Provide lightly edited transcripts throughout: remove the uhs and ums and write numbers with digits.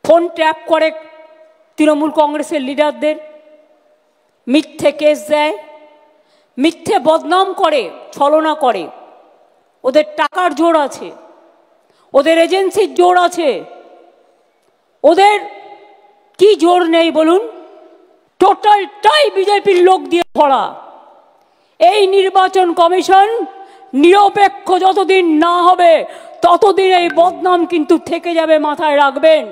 Phone trap করে তৃণমূল কংগ্রেসের লিডারদের, মিথ্যে কেস দেয়, মিথ্যে বদনাম করে, ছলনা করে। ওদের টাকার জোর আছে, ওদের এজেন্সির জোর আছে, ওদের কি জোর নেই বলুন? টোটালটাই বিজেপির লোক দিয়ে ভরা। এই নির্বাচন কমিশন নিরপেক্ষ যতদিন না হবে ততদিন এই বদনাম কিন্তু থেকে যাবে, মাথায় রাখবেন।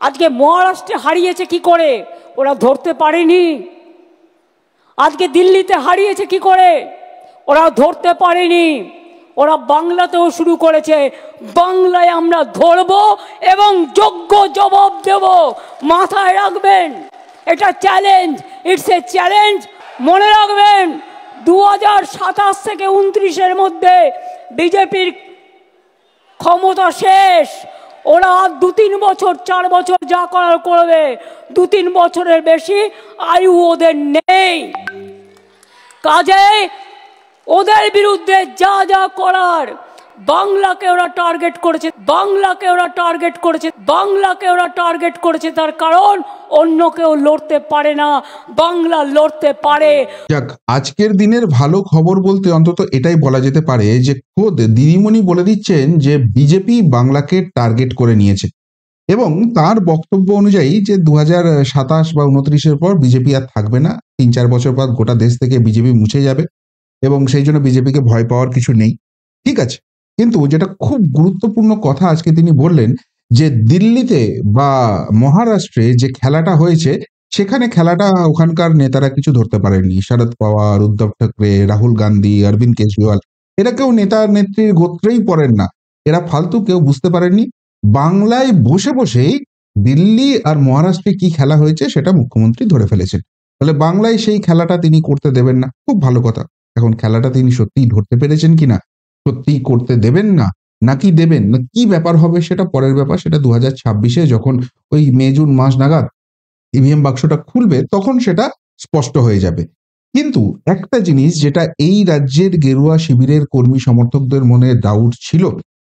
আজকে মহারাষ্ট্রে হারিয়েছে কি করে? ওরা ধরতে পারেনি। আজকে দিল্লিতে হারিয়েছে কি করে? ওরা ধরতে পারেনি। ওরা বাংলাতেও শুরু করেছে। বাংলায় আমরা ধরব এবং যোগ্য জবাব দেব, মাথায় রাখবেন। এটা চ্যালেঞ্জ, ইটস এ চ্যালেঞ্জ। মনে রাখবেন 2027 থেকে 29-এর মধ্যে বিজেপির ক্ষমতা শেষ। ওরা 2-3 বছর 4 বছর যা করার করবে, 2-3 বছরের বেশি আয়ু ওদের নেই। কাজে ওদের বিরুদ্ধে যা যা করার, বাংলাকে ওরা টার্গেট করেছে, বাংলাকে ওরা টার্গেট করেছে, বাংলাকে ওরা টার্গেট করেছে। তার কারণ অন্য কেউ লড়তে পারে না, বাংলা লড়তে পারে। যাক, আজকের দিনের ভালো খবর বলতে অন্তত এটাই বলা যেতে পারে যে খোদ দিদিমণি বলে দিচ্ছেন যে বিজেপি বাংলাকে টার্গেট করে নিয়েছে, এবং তার বক্তব্য অনুযায়ী যে 2027 বা 29-এর পর বিজেপি আর থাকবে না। 3-4 বছর পর গোটা দেশ থেকে বিজেপি মুছে যাবে এবং সেই জন্য বিজেপিকে ভয় পাওয়ার কিছু নেই। ঠিক আছে, কিন্তু যেটা খুব গুরুত্বপূর্ণ কথা আজকে তিনি বললেন যে দিল্লিতে বা মহারাষ্ট্রে যে খেলাটা হয়েছে, সেখানে খেলাটা ওখানকার নেতারা কিছু ধরতে পারেননি। শরদ পাওয়ার, উদ্ধব ঠাকরে, রাহুল গান্ধী, অরবিন্দ কেজরিওয়াল, এরা কেউ নেতা নেত্রীর গোত্রেই পড়েন না। এরা ফালতু কেউ বুঝতে পারেননি। বাংলায় বসে বসেই দিল্লি আর মহারাষ্ট্রে কি খেলা হয়েছে সেটা মুখ্যমন্ত্রী ধরে ফেলেছেন। তাহলে বাংলায় সেই খেলাটা তিনি করতে দেবেন না, খুব ভালো কথা। এখন খেলাটা তিনি সত্যিই ধরতে পেরেছেন কিনা, সত্যিই করতে দেবেন না নাকি দেবেন, না কি ব্যাপার হবে সেটা পরের ব্যাপার। সেটা 2026-এ যখন ওই মে জুন মাস নাগাদ ইভিএম বাক্সটা খুলবে তখন সেটা স্পষ্ট হয়ে যাবে। কিন্তু একটা জিনিস যেটা এই রাজ্যের গেরুয়া শিবিরের কর্মী সমর্থকদের মনে ডাউট ছিল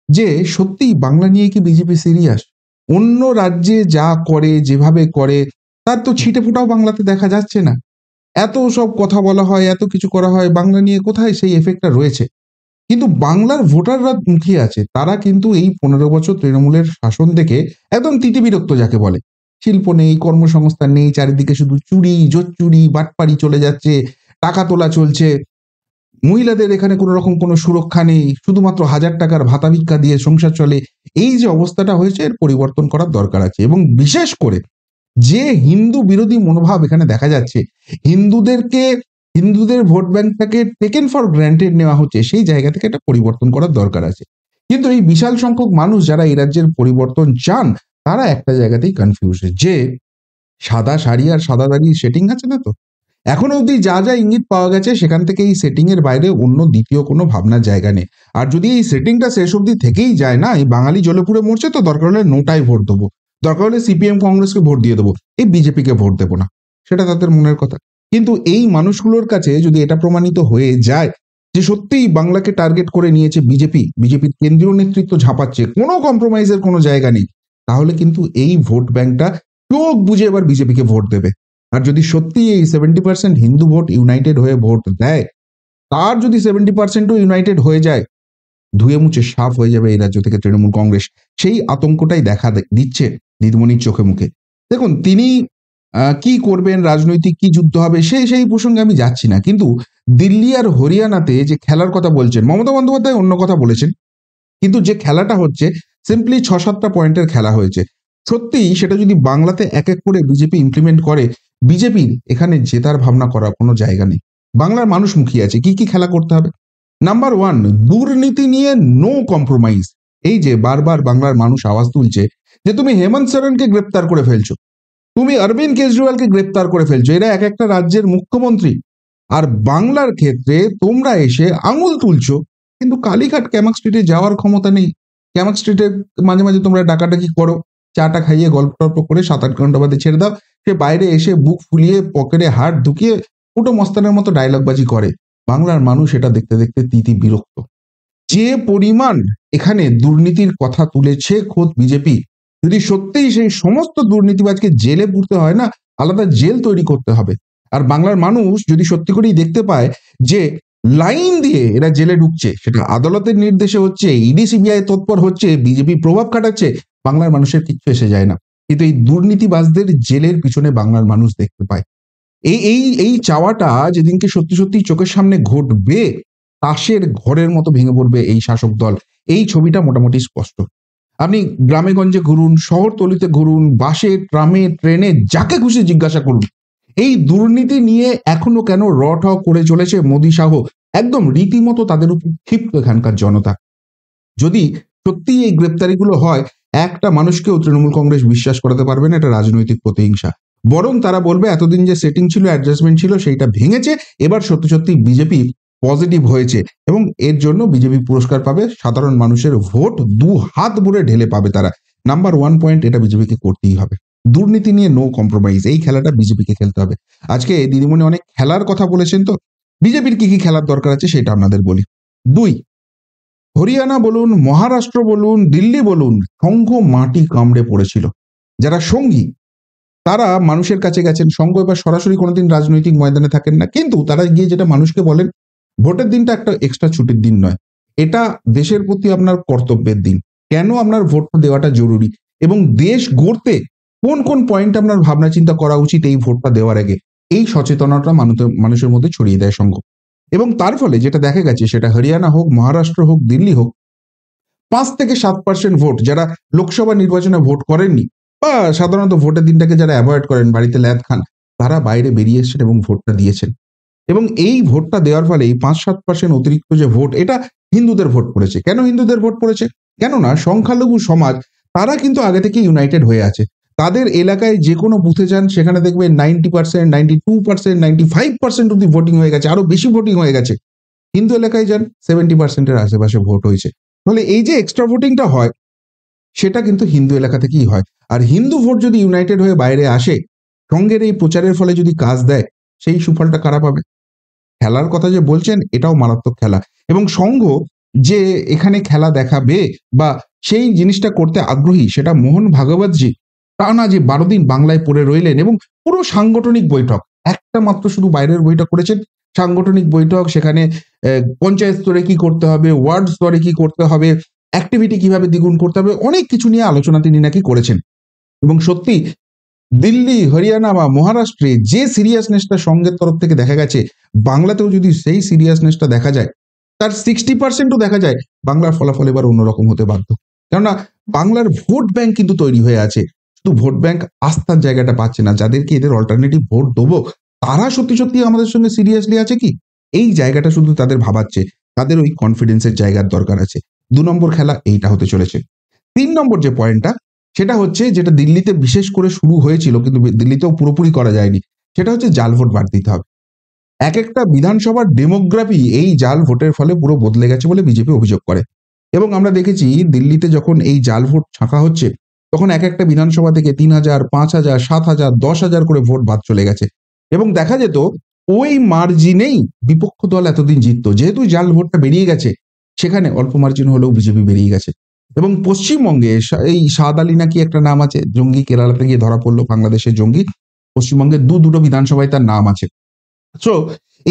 যে সত্যিই বাংলা নিয়ে কি বিজেপি সিরিয়াস? অন্য রাজ্যে যা করে, যেভাবে করে, তার তো ছিটে ফোঁটাও বাংলাতে দেখা যাচ্ছে না। এত সব কথা বলা হয়, এত কিছু করা হয়, বাংলা নিয়ে কোথায় সেই এফেক্টটা রয়েছে? কিন্তু বাংলার ভোটাররা মুখিয়ে আছে। তারা কিন্তু এই 15 বছর তৃণমূলের শাসন দেখে একদম তিতিবিরক্ত, যাকে বলে। শিল্প নেই, কর্মসংস্থান নেই, চারিদিকে শুধু চুরি, জোচ্চুরি, বাটপারি চলে যাচ্ছে, টাকা তোলা চলছে, মহিলাদের এখানে কোনো রকম কোনো সুরক্ষা নেই, শুধুমাত্র 1000 টাকার ভাতা ভিক্ষা দিয়ে সংসার চলে। এই যে অবস্থাটা হয়েছে, এর পরিবর্তন করার দরকার আছে। এবং বিশেষ করে যে হিন্দু বিরোধী মনোভাব এখানে দেখা যাচ্ছে, হিন্দুদের ভোট ব্যাংকটাকে টেকেন ফর গ্রান্টেড নেওয়া হচ্ছে, সেই জায়গা থেকে এটা পরিবর্তন করার দরকার আছে। কিন্তু এই বিশাল সংখ্যক মানুষ যারা এই রাজ্যের পরিবর্তন চান, তারা একটা জায়গাতেই কনফিউজ, যে সাদা শাড়ি আর সাদা দাড়ি সেটিং আছে না তো। এখনো অবধি যা যা ইঙ্গিত পাওয়া গেছে সেখান থেকে এই সেটিং এর বাইরে অন্য দ্বিতীয় কোনো ভাবনার জায়গা নেই। আর যদি এই সেটিংটা শেষ অবধি থেকেই যায় না, এই বাঙালি জ্বলে পুড়ে মরছে, তো দরকার হলে নোটায় ভোট দেবো, দরকার হলে সিপিএম কংগ্রেসকে ভোট দিয়ে দেবো, এই বিজেপিকে ভোট দেবো না, সেটা তাদের মনের কথা। কিন্তু এই মানুষগুলোর কাছে যদি এটা প্রমাণিত হয়ে যায় যে সত্যিই বাংলাকে টার্গেট করে নিয়েছে বিজেপির কেন্দ্রীয় নেতৃত্ব ঝাঁপাচ্ছে, কোনো কম্প্রোমাইজের কোনো জায়গা নেই, তাহলে কিন্তু এই ভোট ব্যাংকটা চোখ বুঝে এবার বিজেপিকে ভোট দেবে। আর যদি সত্যি এই 70% হিন্দু ভোট ইউনাইটেড হয়ে ভোট দেয়, তার যদি 70%ও ইউনাইটেড হয়ে যায়, ধুয়ে মুছে সাফ হয়ে যাবে এই রাজ্য থেকে তৃণমূল কংগ্রেস। সেই আতঙ্কটাই দেখা দিচ্ছে দিদিমণির চোখে মুখে। দেখুন, তিনি কি করবেন, রাজনৈতিক কি যুদ্ধ হবে, সেই প্রসঙ্গে আমি যাচ্ছি না। কিন্তু দিল্লি আর হরিয়ানাতে যে খেলার কথা বলছেন, মমতা বন্দ্যোপাধ্যায় অন্য কথা বলেছেন, কিন্তু যে খেলাটা হচ্ছে সিম্পলি 6-7টা পয়েন্টের খেলা হয়েছে। সত্যি সেটা যদি বাংলাতে এক এক করে বিজেপি ইমপ্লিমেন্ট করে, বিজেপির এখানে জেতার ভাবনা করার কোনো জায়গা নেই। বাংলার মানুষ মুখিয়ে আছে, কি কি খেলা করতে হবে। নাম্বার 1, দুর্নীতি নিয়ে নো কম্প্রোমাইজ। এই যে বারবার বাংলার মানুষ আওয়াজ তুলছে যে তুমি হেমন্ত সোরেনকে গ্রেপ্তার করে ফেলছো, তুমি অরবিন্দ কেজরিওয়ালকে গ্রেপ্তার করে ফেলছো, এরা এক একটা রাজ্যের মুখ্যমন্ত্রী, আর বাংলার ক্ষেত্রে তোমরা এসে আঙুল তুলছো, কিন্তু কালীঘাট ক্যামাক স্ট্রিটে যাওয়ার ক্ষমতা নেই। ক্যামাক স্ট্রিটে মাঝে মাঝে তোমরা ডাকাডাকি করো, চাটা খাইয়ে গল্প টল্প করে 7-8 ঘন্টা বাদে ছেড়ে দাও, সে বাইরে এসে বুক ফুলিয়ে পকেটে হাত ঢুকিয়ে পুটো মস্তানের মতো ডায়লগবাজি করে। বাংলার মানুষ এটা দেখতে দেখতে তিতি বিরক্ত। যে পরিমাণ এখানে দুর্নীতির কথা তুলেছে খোদ বিজেপি, যদি সত্যিই সেই সমস্ত দুর্নীতিবাজকে জেলে পুরতে হয় না, আলাদা জেল তৈরি করতে হবে। আর বাংলার মানুষ যদি সত্যি করেই দেখতে পায় যে লাইন দিয়ে এরা জেলে ঢুকছে, সেটা আদালতের নির্দেশে হচ্ছে, ইডি সিবিআই তৎপর হচ্ছে, বিজেপি প্রভাব খাটাচ্ছে, বাংলার মানুষের কিচ্ছু এসে যায় না। কিন্তু এই দুর্নীতিবাজদের জেলের পিছনে বাংলার মানুষ দেখতে পায়। এই এই এই চাওয়াটা যেদিনকে সত্যি সত্যি চোখের সামনে ঘটবে, তাসের ঘরের মতো ভেঙে পড়বে এই শাসক দল। এই ছবিটা মোটামুটি স্পষ্ট। আপনি গ্রামে গঞ্জে ঘুরুন, শহরতলিতে ঘুরুন, বাসে, ট্রামে, ট্রেনে, যাকে খুশি জিজ্ঞাসা করুন, এই দুর্নীতি নিয়ে এখনো কেন র-ঠ করে চলেছে মোদী শাহ। একদম রীতিমতো তাদের উপর ক্ষিপ্ত এখানকার জনতা। যদি সত্যি এই গ্রেপ্তারিগুলো হয়, একটা মানুষকেও তৃণমূল কংগ্রেস বিশ্বাস করাতে পারবে না এটা রাজনৈতিক প্রতিহিংসা। বরং তারা বলবে এতদিন যে সেটিং ছিল, অ্যাডজাস্টমেন্ট ছিল, সেইটা ভেঙেছে, এবার সত্যি সত্যি বিজেপি পজিটিভ হয়েছে এবং এর জন্য বিজেপি পুরস্কার পাবে। সাধারণ মানুষের ভোট দু হাত ভরে ঢেলে পাবে তারা। নাম্বার 1 পয়েন্ট, এটা বিজেপিকে করতেই হবে। দুর্নীতি নিয়ে নো কম্প্রোমাইজ, এই খেলাটা বিজেপিকে খেলতে হবে। আজকে দিদিমণি অনেক খেলার কথা বলেছেন, তো বিজেপির কি কি খেলার দরকার আছে সেটা আপনাদের বলি। 2, হরিয়ানা বলুন, মহারাষ্ট্র বলুন, দিল্লি বলুন, সংঘ মাটি কামড়ে পড়েছিল। যারা সঙ্গী তারা মানুষের কাছে গেছেন। সংঘ এবার সরাসরি কোনোদিন রাজনৈতিক ময়দানে থাকেন না, কিন্তু তারা গিয়ে যেটা মানুষকে বলেন, ভোটের দিনটা একটা এক্সট্রা ছুটির দিন নয়, এটা দেশের প্রতি আপনার কর্তব্যের দিন। কেন আপনার ভোটটা দেওয়াটা জরুরি এবং দেশ গড়তে কোন কোন পয়েন্ট আপনার ভাবনা চিন্তা করা উচিত এই ভোটটা দেওয়ার আগে, এই সচেতনতা মানুষের মধ্যে ছড়িয়ে দেয় সংঘ। এবং তার ফলে যেটা দেখা গেছে, সেটা হরিয়ানা হোক, মহারাষ্ট্র হোক, দিল্লি হোক, 5 থেকে 7% ভোট যারা লোকসভা নির্বাচনে ভোট করেননি বা সাধারণত ভোটের দিনটাকে যারা অ্যাভয়েড করেন, বাড়িতে ল্যাদ খান, তারা বাইরে বেরিয়ে এসেছেন এবং ভোটটা দিয়েছেন। এবং এই ভোটটা দেওয়ার ফলে এই 5-7% অতিরিক্ত যে ভোট, এটা হিন্দুদের ভোট পড়েছে। কেন হিন্দুদের ভোট পড়েছে? কেননা সংখ্যালঘু সমাজ তারা কিন্তু আগে থেকে ইউনাইটেড হয়ে আছে। তাদের এলাকায় যে কোনো বুথে যান, সেখানে দেখবেন 90%, 92%, 95% অব্দি ভোটিং হয়ে গেছে, আরো বেশি ভোটিং হয়ে গেছে। হিন্দু এলাকায় যান, 70% এর আশেপাশে ভোট হয়েছে। ফলে এই যে এক্সট্রা ভোটিংটা হয়, সেটা কিন্তু হিন্দু এলাকা থেকেই হয়। আর হিন্দু ভোট যদি ইউনাইটেড হয়ে বাইরে আসে, সঙ্গের এই প্রচারের ফলে যদি কাজ দেয়, সেই সুফলটা কারা পাবে? খেলার কথা যে বলছেন, এটাও মারাত্মক খেলা। এবং সংঘ যে এখানে খেলা দেখাবে বা সেই জিনিসটা করতে আগ্রহী, সেটা মোহন ভাগবতজি টানা যে 12 দিন বাংলায় পড়ে রইলেন এবং পুরো সাংগঠনিক বৈঠক, একটা মাত্র শুধু বাইরের বৈঠক করেছেন, সাংগঠনিক বৈঠক, সেখানে পঞ্চায়েত স্তরে কি করতে হবে, ওয়ার্ড স্তরে কি করতে হবে, অ্যাক্টিভিটি কিভাবে দ্বিগুণ করতে হবে, অনেক কিছু নিয়ে আলোচনা তিনি নাকি করেছেন। এবং সত্যি দিল্লি, হরিয়ানা বা মহারাষ্ট্রে যে সিরিয়াসনেসটা সঙ্গের তরফ থেকে দেখা গেছে, বাংলাতেও যদি সেই সিরিয়াসনেসটা দেখা যায়, তার 60%ও দেখা যায়, বাংলার ফলাফল এবার অন্যরকম হতে বাধ্য। কেননা বাংলার ভোট ব্যাংক কিন্তু তৈরি হয়ে আছে, শুধু ভোট ব্যাংক আস্থার জায়গাটা পাচ্ছে না। যাদেরকে এদের অল্টারনেটিভ ভোট দেবো, তারা সত্যি সত্যি আমাদের সঙ্গে সিরিয়াসলি আছে কি, এই জায়গাটা শুধু তাদের ভাবাচ্ছে। তাদের ওই কনফিডেন্সের জায়গার দরকার আছে। 2 নম্বর খেলা এইটা হতে চলেছে। 3 নম্বর যে পয়েন্টটা, সেটা হচ্ছে যেটা দিল্লিতে বিশেষ করে শুরু হয়েছিল, কিন্তু দিল্লিতেও পুরোপুরি করা যায়নি, সেটা হচ্ছে জাল ভোট বাদ দিতে হবে। এক একটা বিধানসভার ডেমোগ্রাফি এই জাল ভোটের ফলে পুরো বদলে গেছে বলে বিজেপি অভিযোগ করে। এবং আমরা দেখেছি দিল্লিতে যখন এই জাল ভোট ছাঁকা হচ্ছে, তখন এক একটা বিধানসভা থেকে 3000, 5000, 7000, 10,000 করে ভোট বাদ চলে গেছে। এবং দেখা যেত ওই মার্জিনেই বিপক্ষ দল এতদিন জিততো। যেহেতু জাল ভোটটা বেরিয়ে গেছে, সেখানে অল্প মার্জিন হলেও বিজেপি বেরিয়ে গেছে। এবং পশ্চিমবঙ্গে এই সাদ আলী নাকি একটা নাম আছে, জঙ্গি, কেরালাতে গিয়ে ধরা পড়লো, বাংলাদেশের জঙ্গি। পশ্চিমবঙ্গে দুটো বিধানসভায় তার নাম আছে। সো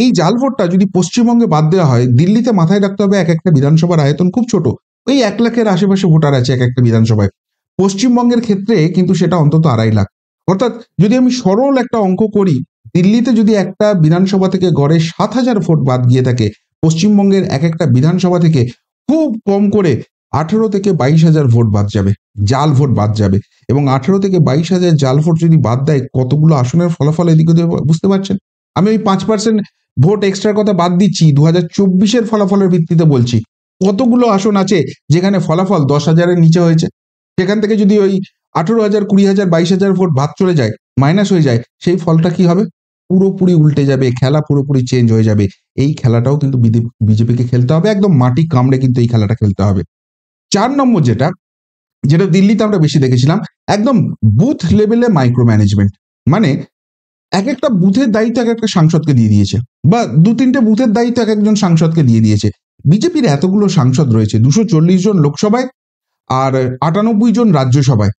এই জাল ভোটটা যদি পশ্চিমবঙ্গে বাদ দেওয়া হয়, দিল্লিতে মাথায় রাখতে হবে এক একটা বিধানসভার আয়তন খুব ছোট, ওই 1 লাখের আশেপাশে ভোটার আছে এক একটা বিধানসভায়। পশ্চিমবঙ্গের ক্ষেত্রে কিন্তু সেটা অন্তত 2.5 লাখ। অর্থাৎ যদি আমি সরল একটা অঙ্ক করি, দিল্লিতে যদি একটা বিধানসভা থেকে গড়ে 7,000 ভোট বাদ গিয়ে থাকে, পশ্চিমবঙ্গের এক একটা বিধানসভা থেকে খুব কম করে 18 থেকে 22,000 ভোট বাদ যাবে, জাল ভোট বাদ যাবে। এবং 18 থেকে 22,000 জাল ভোট যদি বাদ দেয়, কতগুলো আসনের ফলাফল এদিকে বুঝতে পারছেন? আমি ওই 5% ভোট এক্সট্রার কথা বাদ দিচ্ছি, 2024-এর ফলাফলের ভিত্তিতে বলছি। কতগুলো আসন আছে যেখানে ফলাফল 10,000-এর নিচে হয়েছে? সেখান থেকে যদি ওই 18,000, 20,000, 22,000 ভোট বাদ চলে যায়, মাইনাস হয়ে যায়, সেই ফলটা কি হবে? পুরোপুরি উল্টে যাবে, খেলা পুরোপুরি চেঞ্জ হয়ে যাবে। এই খেলাটাও কিন্তু বিজেপিকে খেলতে হবে, একদম মাটি কামড়ে কিন্তু এই খেলাটা খেলতে হবে। 4 নম্বর যেটা দিল্লিতে আমরা বেশি দেখেছিলাম, একদম বুথ লেভেলে মাইক্রো ম্যানেজমেন্ট। মানে এক একটা বুথের দায়িত্ব এক একটা সাংসদকে দিয়ে দিয়েছে, বা 2-3টে বুথের দায়িত্ব এক একজন সাংসদকে দিয়ে দিয়েছে। বিজেপির এতগুলো সাংসদ রয়েছে, 240 জন লোকসভায় আর 98 জন রাজ্যসভায়।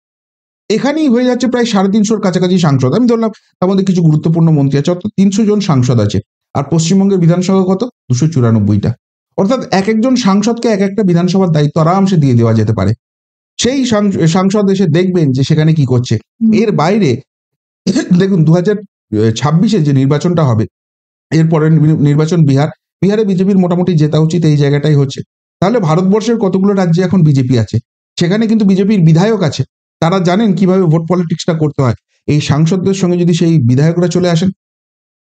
এখানেই হয়ে যাচ্ছে প্রায় 350-র কাছাকাছি সাংসদ। আমি ধরলাম তার মধ্যে কিছু গুরুত্বপূর্ণ মন্ত্রী আছে, অর্থাৎ 300 জন সাংসদ আছে। আর পশ্চিমবঙ্গের বিধানসভা কত? 294টা। অর্থাৎ এক একজন সাংসদকে এক একটা বিধানসভার দায়িত্ব আরামসে দিয়ে দেওয়া যেতে পারে। সেই সাংসদ এসে দেখবেন যে সেখানে কি করছে। এর বাইরে দেখুন 2026-এ যে নির্বাচনটা হবে, এরপরে নির্বাচন বিহারে বিজেপির মোটামুটি জেতা উচিত, এই জায়গাটাই হচ্ছে। তাহলে ভারতবর্ষের কতগুলো রাজ্যে এখন বিজেপি আছে, সেখানে কিন্তু বিজেপির বিধায়ক আছে, তারা জানেন কিভাবে ভোট পলিটিক্সটা করতে হয়। এই সাংসদদের সঙ্গে যদি সেই বিধায়করা চলে আসেন,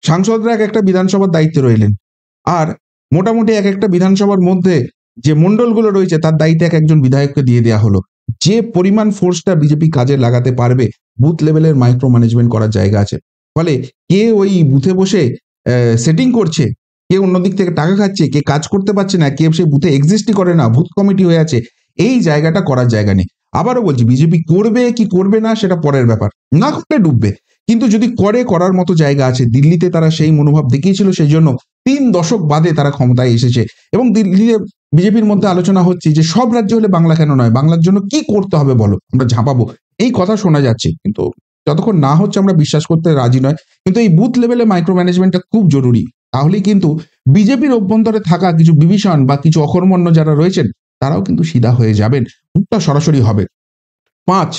সাংসদরা এক একটা বিধানসভার দায়িত্বে রইলেন, আর মোটামুটি এক একটা বিধানসভার মধ্যে যে মণ্ডলগুলো রয়েছে তার দায়িত্ব এক একজন বিধায়ককে দিয়ে দেওয়া হলো। যে পরিমাণ ফোর্সটা বিজেপি কাজে লাগাতে পারবে, বুথ লেভেলের মাইক্রো ম্যানেজমেন্ট করার জায়গা আছে। ফলে কে ওই বুথে বসে সেটিং করছে, কে অন্যদিক থেকে টাকা খাচ্ছে, কে কাজ করতে পারছে না, কে সেই বুথে এক্সিস্টই করে না, বুথ কমিটি হয়ে আছে, এই জায়গাটা করার জায়গা নেই। আবারও বলছি, বিজেপি করবে কি করবে না সেটা পরের ব্যাপার, না করলে ডুববে। কিন্তু যদি করার মতো জায়গা আছে। দিল্লিতে তারা সেই মনোভাব দেখিয়েছিল, সেই জন্য 3 দশক বাদে তারা ক্ষমতায় এসেছে। এবং দিল্লিতে বিজেপির মধ্যে আলোচনা হচ্ছে যে সব রাজ্য হলে বাংলা কেন নয়, বাংলার জন্য কি করতে হবে বলো, আমরা ঝাঁপাবো, এই কথা শোনা যাচ্ছে। কিন্তু যতক্ষণ না হচ্ছে আমরা বিশ্বাস করতে রাজি নয়। কিন্তু এই বুথ লেভেলে মাইক্রো ম্যানেজমেন্টটা খুব জরুরি। তাহলেই কিন্তু বিজেপির অভ্যন্তরে থাকা কিছু বিভীষণ বা কিছু অকর্মণ্য যারা রয়েছেন তারাও কিন্তু সিধা হয়ে যাবেন, মুখটা সরাসরি হবে। 5,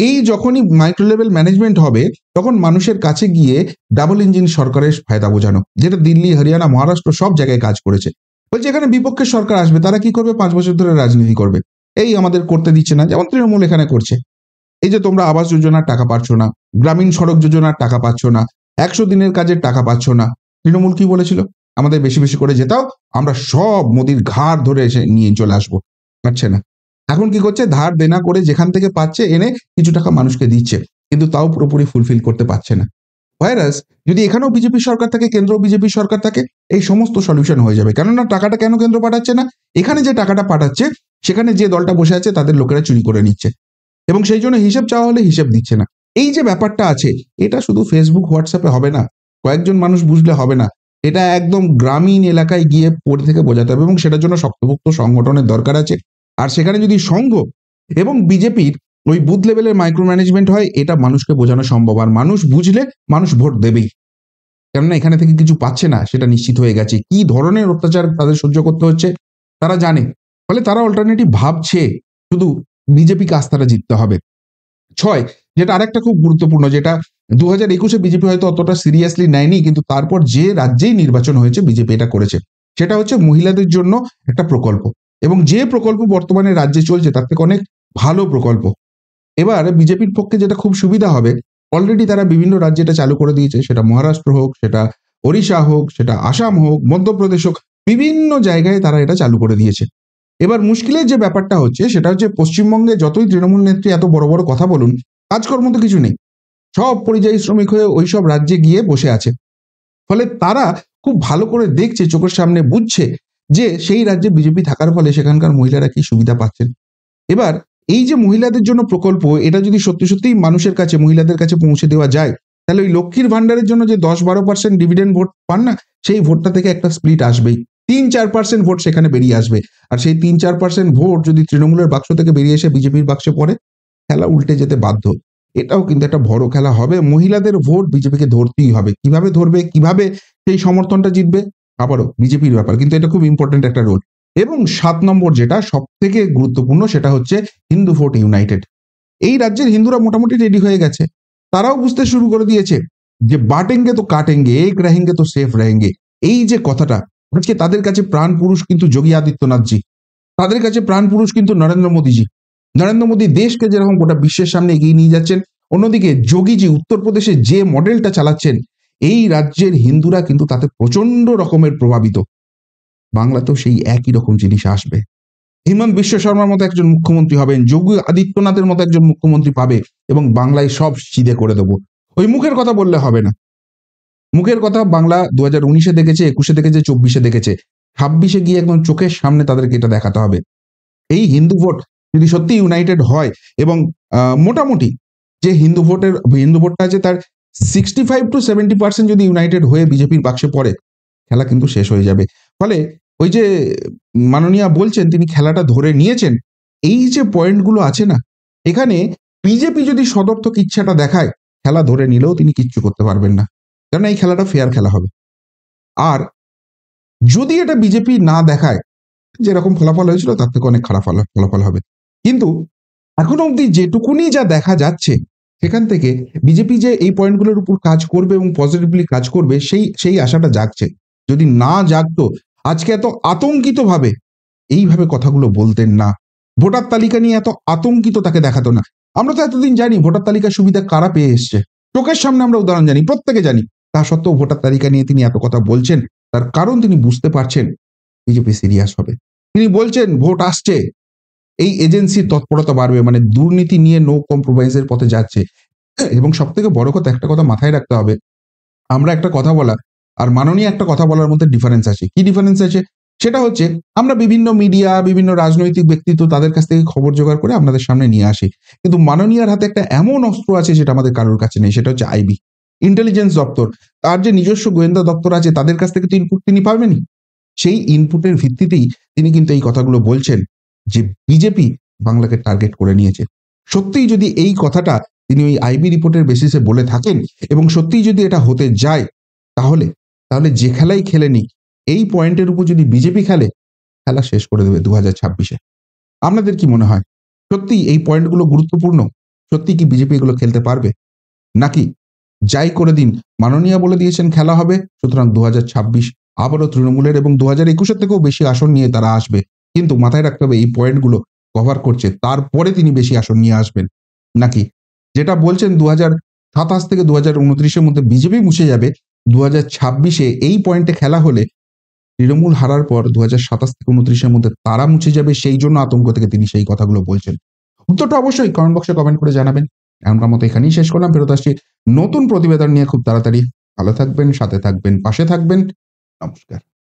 এই যখনই মাইক্রো লেভেল ম্যানেজমেন্ট হবে তখন মানুষের কাছে গিয়ে ডাবল ইঞ্জিন সরকারের ফায়দা বোঝানো, যেটা দিল্লি, হরিয়ানা, মহারাষ্ট্র সব জায়গায় কাজ করেছে। বলছে এখানে বিপক্ষের সরকার আসবে, তারা কি করবে? 5 বছর ধরে রাজনীতি করবে, এই আমাদের করতে দিচ্ছে না, যেমন তৃণমূল এখানে করছে। এই যে তোমরা আবাস যোজনার টাকা পাচ্ছ না, গ্রামীণ সড়ক যোজনার টাকা পাচ্ছ না, 100 দিনের কাজের টাকা পাচ্ছ না, তৃণমূল কি বলেছিল? আমাদের বেশি বেশি করে যেতাও, আমরা সব মোদির ঘাড় ধরে এসে নিয়ে চলে আসবো। পারছে না। এখন কি করছে? ধার দেনা করে যেখান থেকে পাচ্ছে এনে কিছু টাকা মানুষকে দিচ্ছে, কিন্তু তাও পুরোপুরি ফুলফিল করতে পারছে না। ভাইরাস যদি এখানেও বিজেপি সরকার থাকে, কেন্দ্রেও বিজেপি সরকার থাকে, এই সমস্ত সলিউশন হয়ে যাবে। কেননা টাকাটা কেন কেন্দ্র পাঠাচ্ছে না? এখানে যে টাকাটা পাঠাচ্ছে সেখানে যে দলটা বসে আছে তাদের লোকেরা চুরি করে নিচ্ছে, এবং সেই জন্য হিসেব চাওয়া হলে হিসেব দিচ্ছে না। এই যে ব্যাপারটা আছে, এটা শুধু ফেসবুক হোয়াটসঅ্যাপে হবে না, কয়েকজন মানুষ বুঝলে হবে না, এটা একদম গ্রামীণ এলাকায় গিয়ে পড়ে থেকে বোঝাতে হবে, এবং সেটার জন্য শক্তপোক্ত সংগঠনের দরকার আছে। আর সেখানে যদি সংঘ এবং বিজেপির ওই বুথ লেভেলের মাইক্রো ম্যানেজমেন্ট হয়, এটা মানুষকে বোঝানো সম্ভব। আর মানুষ বুঝলে মানুষ ভোট দেবেই, কেননা এখানে থেকে কিছু পাচ্ছে না সেটা নিশ্চিত হয়ে গেছে। কি ধরনের অত্যাচার তাদের সহ্য করতে হচ্ছে তারা জানে, ফলে তারা অল্টারনেটিভ ভাবছে, শুধু বিজেপিকে আস্থাটা জিততে হবে। 6, যেটা আরেকটা খুব গুরুত্বপূর্ণ, যেটা 2021-এ বিজেপি হয়তো অতটা সিরিয়াসলি নেয়নি, কিন্তু তারপর যে রাজ্যেই নির্বাচন হয়েছে বিজেপি এটা করেছে, সেটা হচ্ছে মহিলাদের জন্য একটা প্রকল্প। এবং যে প্রকল্প বর্তমানে রাজ্যে চলছে তার থেকে অনেক ভালো প্রকল্প। এবার বিজেপির পক্ষে যেটা খুব সুবিধা হবে, অলরেডি তারা বিভিন্ন রাজ্যে এটা চালু করে দিয়েছে, সেটা মহারাষ্ট্র হোক, সেটা ওড়িশা হোক, সেটা আসাম হোক, মধ্যপ্রদেশ হোক, বিভিন্ন জায়গায় তারা এটা চালু করে দিয়েছে। এবার মুশকিলের যে ব্যাপারটা হচ্ছে সেটা হচ্ছে, পশ্চিমবঙ্গে যতই তৃণমূল নেত্রী এত বড় বড় কথা বলুন, কাজকর্ম তো কিছু নেই, সব পরিযায়ী শ্রমিক হয়ে ওইসব রাজ্যে গিয়ে বসে আছে। ফলে তারা খুব ভালো করে দেখছে, চোখের সামনে বুঝছে যে সেই রাজ্যে বিজেপি থাকার ফলে সেখানকার মহিলারা কি সুবিধা পাচ্ছেন। এবার এই যে মহিলাদের জন্য প্রকল্প, এটা যদি সত্যি সত্যিই মানুষের কাছে, মহিলাদের কাছে পৌঁছে দেওয়া যায়, তাহলে ওই লক্ষ্মীর ভান্ডারের জন্য যে 10-12% ডিভিডেন্ড ভোট পান না, সেই ভোটটা থেকে একটা স্প্লিট আসবেই, 3-4% ভোট সেখানে বেরিয়ে আসবে। আর সেই 3-4% ভোট যদি তৃণমূলের বাক্স থেকে বেরিয়ে এসে বিজেপির বাক্সে পড়ে, খেলা উল্টে যেতে বাধ্য। এটাও কিন্তু একটা বড় খেলা হবে। মহিলাদের ভোট বিজেপিকে ধরতেই হবে। কিভাবে ধরবে, কিভাবে সেই সমর্থনটা জিতবে, আবারও বিজেপির ব্যাপার, কিন্তু এটা খুব ইম্পর্টেন্ট একটা রোল। এবং 7 নম্বর যেটা সব থেকে গুরুত্বপূর্ণ, সেটা হচ্ছে হিন্দু ভোট ইউনাইটেড। এই রাজ্যের হিন্দুরা মোটামুটি রেডি হয়ে গেছে, তারাও বুঝতে শুরু করে দিয়েছে যে বাটেঙ্গে তো কাটেঙ্গে, এক रहेंगे তো সেফ रहेंगे। এই যে কথাটা, আজকে তাদের কাছে প্রাণ পুরুষ কিন্তু যোগী আদিত্যনাথজি, তাদের কাছে প্রাণ পুরুষ কিন্তু নরেন্দ্র মোদীজি। নরেন্দ্র মোদী দেশকে যেরকম গোটা বিশ্বের সামনে এগিয়ে নিয়ে যাচ্ছেন, অন্যদিকে যোগীজি উত্তরপ্রদেশে যে মডেলটা চালাচ্ছেন, এই রাজ্যের হিন্দুরা কিন্তু তাতে প্রচন্ড রকমের প্রভাবিত। বাংলাতেও সেই একই রকম জিনিস আসবে। হিমন্ত বিশ্ব শর্মার মতো একজন মুখ্যমন্ত্রী হবেন, যোগী আদিত্যনাথের মতো একজন মুখ্যমন্ত্রী পাবে, এবং বাংলায় সব সিধে করে দেবো। ওই মুখের কথা বললে হবে না, মুখের কথা বাংলা 2019-এ দেখেছে, 21-এ দেখেছে, 24-এ দেখেছে, 26-এ গিয়ে একদম চোখের সামনে তাদেরকে এটা দেখাতে হবে। এই হিন্দু ভোট যদি সত্যি ইউনাইটেড হয়, এবং মোটামুটি যে হিন্দু ভোটটা আছে তার 65-70% যদি ইউনাইটেড হয়ে বিজেপির বাক্সে পড়ে, খেলা কিন্তু শেষ হয়ে যাবে। ফলে ওই যে মাননীয়া বলছেন তিনি খেলাটা ধরে নিয়েছেন, এই যে পয়েন্টগুলো আছে না, এখানে বিজেপি যদি সদর্থক ইচ্ছাটা দেখায়, খেলা ধরে নিলেও তিনি কিচ্ছু করতে পারবেন না, কারণ এই খেলাটা ফেয়ার খেলা হবে। আর যদি এটা বিজেপি না দেখায়, যেরকম ফলাফল হয়েছিল তার থেকে অনেক খারাপ ফলাফল হবে। কিন্তু এখনো অব্দি যেটুকুনি যা দেখা যাচ্ছে, সেখান থেকে বিজেপি যে এই পয়েন্টগুলোর উপর কাজ করবে এবং পজিটিভলি কাজ করবে, সেই আশাটা জাগছে। যদি না জাগতো, আজকে এত আতঙ্কিত ভাবে এইভাবে কথাগুলো বলতেন না, ভোটার তালিকা নিয়ে এত আতঙ্কিত তাকে দেখাতো না। আমরা তো এতদিন জানি ভোটার তালিকার সুবিধা কারা পেয়ে এসছে, চোখের সামনে আমরা উদাহরণ জানি, প্রত্যেকে জানি। তা সত্ত্বেও ভোটার তালিকা নিয়ে তিনি এত কথা বলছেন, তার কারণ তিনি বুঝতে পারছেন বিজেপি সিরিয়াস হবে। তিনি বলছেন ভোট আসছে, এই এজেন্সির তৎপরতা বাড়বে, মানে দুর্নীতি নিয়ে নো কম্প্রোমাইজের পথে যাচ্ছে। এবং সব থেকে বড় কথা, একটা কথা মাথায় রাখতে হবে, আমরা একটা কথা বলা আর মাননীয় একটা কথা বলার মধ্যে ডিফারেন্স আছে। কি ডিফারেন্স আছে? সেটা হচ্ছে আমরা বিভিন্ন মিডিয়া, বিভিন্ন রাজনৈতিক ব্যক্তিত্ব, তাদের কাছ থেকে খবর জোগাড় করে আপনাদের সামনে নিয়ে আসি। কিন্তু মাননীয়ার হাতে একটা এমন অস্ত্র আছে যেটা আমাদের কারোর কাছে নেই, সেটা হচ্ছে আইবি, ইন্টেলিজেন্স দপ্তর। তার যে নিজস্ব গোয়েন্দা দপ্তর আছে, তাদের কাছ থেকে তো ইনপুট তিনি পাবেনই। সেই ইনপুটের ভিত্তিতেই তিনি কিন্তু এই কথাগুলো বলছেন যে বিজেপি বাংলাকে টার্গেট করে নিয়েছে। সত্যিই যদি এই কথাটা তিনি ওই আইবি রিপোর্টের বেসিসে বলে থাকেন এবং সত্যিই যদি এটা হতে যায়, তাহলে যে খেলাই খেলেনি, এই পয়েন্টের উপর যদি বিজেপি খেলে, খেলা শেষ করে দেবে 2026-এ। আপনাদের কি মনে হয়, সত্যি এই পয়েন্টগুলো গুরুত্বপূর্ণ? সত্যি কি বিজেপি এগুলো খেলতে পারবে? নাকি যাই করে দিন, মাননীয়া বলে দিয়েছেন খেলা হবে, সুতরাং 2026 আবারও তৃণমূলের এবং 2021-এর থেকেও বেশি আসন নিয়ে তারা আসবে। কিন্তু মাথায় রাখতে হবে এই পয়েন্টগুলো কভার করছে, তারপরে তিনি বেশি আসন নিয়ে আসবেন। নাকি যেটা বলছেন 2027 থেকে 2029-এর মধ্যে বিজেপি মুছে যাবে, 2026-এ এই পয়েন্টে খেলা হলে তৃণমূল হারার পর 2027 থেকে 29-এর মধ্যে তারা মুছে যাবে, সেই জন্য আতঙ্ক থেকে তিনি সেই কথাগুলো বলছেন। উত্তরটা অবশ্যই কমেন্ট বক্সে কমেন্ট করে জানাবেন। এখনকার মতো এখানেই শেষ করলাম, ফেরত আসছি নতুন প্রতিবেদন নিয়ে খুব তাড়াতাড়ি। ভালো থাকবেন, সাথে থাকবেন, পাশে থাকবেন। নমস্কার।